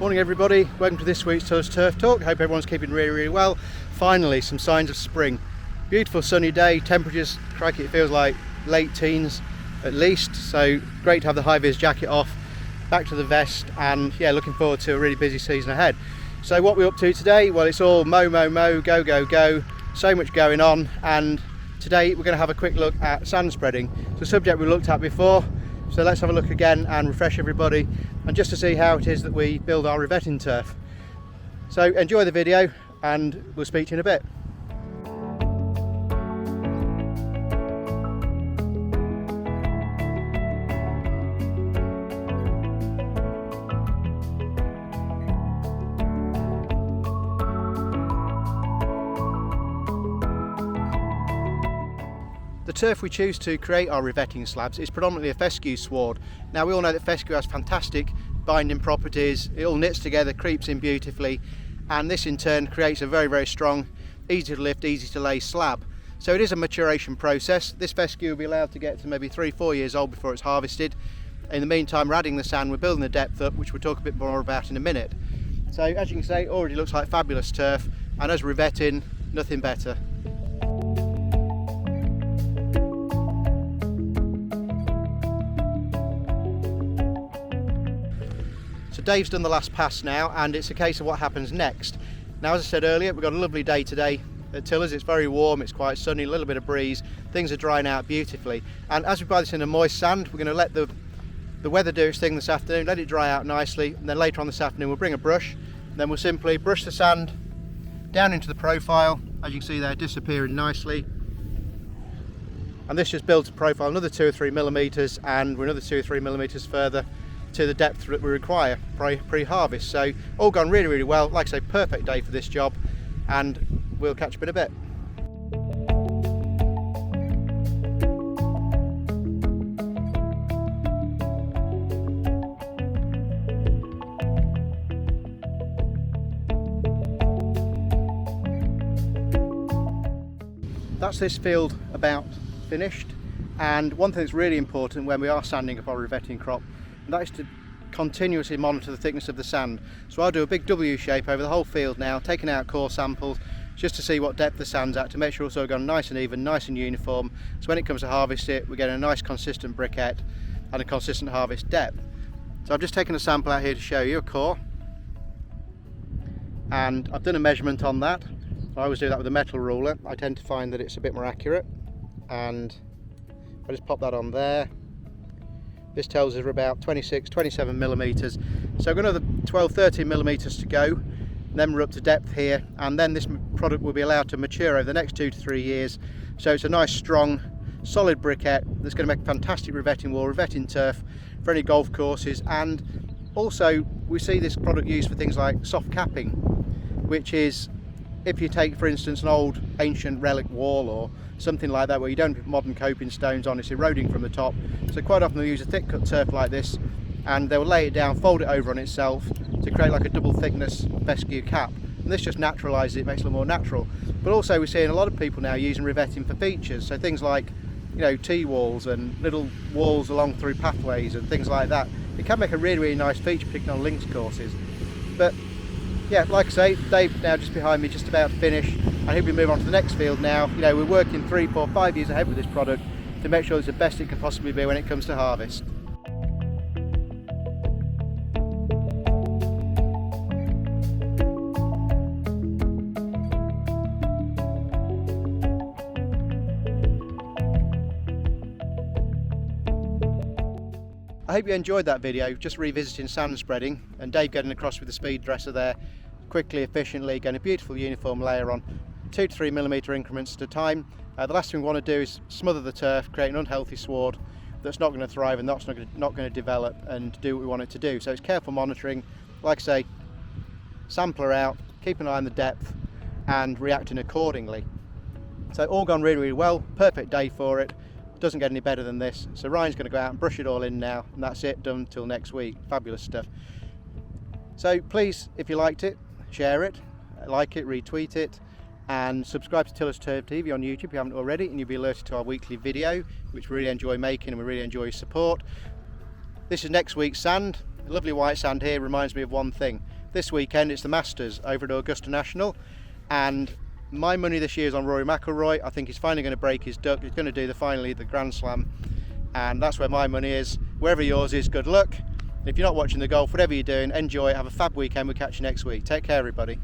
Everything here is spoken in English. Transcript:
Morning everybody, welcome to this week's Tiller's Turf Talk. Hope everyone's keeping really well. Finally some signs of spring. Beautiful sunny day, temperatures, crikey, it feels like late teens at least, so great to have the high-vis jacket off, back to the vest, and yeah, looking forward to a really busy season ahead. So what we're up to today, well, it's all mow, go, so much going on, and today we're going to have a quick look at sand spreading. It's a subject we looked at before, so let's have a look again and refresh everybody, and just to see how it is that we build our revetting turf. So enjoy the video and we'll speak to you in a bit. The turf we choose to create our revetting slabs is predominantly a fescue sward. Now we all know that fescue has fantastic binding properties, it all knits together, creeps in beautifully, and this in turn creates a very strong, easy to lift, easy to lay slab. So it is a maturation process. This fescue will be allowed to get to maybe 3-4 years old before it's harvested. In the meantime, we're adding the sand, we're building the depth up, which we'll talk a bit more about in a minute. So as you can see, it already looks like fabulous turf, and as revetting, nothing better. So Dave's done the last pass now, and it's a case of what happens next. Now, as I said earlier, we've got a lovely day today at Tiller's. It's very warm, it's quite sunny, a little bit of breeze, things are drying out beautifully. And as we buy this in a moist sand, we're going to let the weather do its thing this afternoon, let it dry out nicely, and then later on this afternoon we'll bring a brush, and then we'll simply brush the sand down into the profile, as you can see there, disappearing nicely. And this just builds a profile another 2 or 3 millimeters, and we're another 2 or 3 millimeters further to the depth that we require pre-harvest. So all gone really well. Like I say, perfect day for this job, and we'll catch up in a bit. That's this field about finished, and one thing that's really important when we are sanding up our revetting crop, and that is to continuously monitor the thickness of the sand. So I'll do a big W shape over the whole field now, taking out core samples just to see what depth the sand's at, to make sure it's all gone nice and even, nice and uniform, so when it comes to harvest it, we're getting a nice consistent briquette and a consistent harvest depth. So I've just taken a sample out here to show you a core, and I've done a measurement on that. I always do that with a metal ruler. I tend to find that it's a bit more accurate, and I just pop that on there. This tells us we're about 26-27 millimeters, so I've got another 12-13 millimeters to go, and then we're up to depth here, and then this product will be allowed to mature over the next 2 to 3 years. So it's a nice strong solid briquette that's going to make a fantastic revetting wall, revetting turf for any golf courses. And also we see this product used for things like soft capping, which is, if you take for instance an old ancient relic wall or something like that where you don't put modern coping stones on, it's eroding from the top. So quite often they'll use a thick cut turf like this, and they'll lay it down, fold it over on itself to create like a double thickness fescue cap. And this just naturalises it, makes it a little more natural. But also we're seeing a lot of people now using revetting for features, so things like, you know, T-walls and little walls along through pathways and things like that. It can make a really nice feature, particularly on links courses. But yeah, like I say, Dave now just behind me, just about to finish, and he'll be moving on to the next field now. You know, we're working 3, 4, 5 years ahead with this product to make sure it's the best it can possibly be when it comes to harvest. I hope you enjoyed that video, just revisiting sand spreading, and Dave getting across with the speed dresser there, quickly, efficiently, getting a beautiful uniform layer on, 2 to 3 millimeter increments at a time. The last thing we want to do is smother the turf, create an unhealthy sward that's not going to thrive and that's not going to develop and do what we want it to do. So it's careful monitoring, like I say, sampler out, keep an eye on the depth and reacting accordingly. So all gone really well, perfect day for it. Doesn't get any better than this. So Ryan's going to go out and brush it all in now, and that's it, done till next week. Fabulous stuff. So please, if you liked it, share it, like it, retweet it, and subscribe to Tiller's Turf TV on YouTube if you haven't already, and you'll be alerted to our weekly video, which we really enjoy making and we really enjoy your support. This is next week's sand. The lovely white sand here reminds me of one thing. this weekend it's the Masters over at Augusta National, and my money this year is on Rory McIlroy. I think he's finally going to break his duck. He's going to do the Grand Slam, and that's where my money is. Wherever yours is, good luck. If you're not watching the golf, whatever you're doing, enjoy it. Have a fab weekend. We'll catch you next week. Take care, everybody.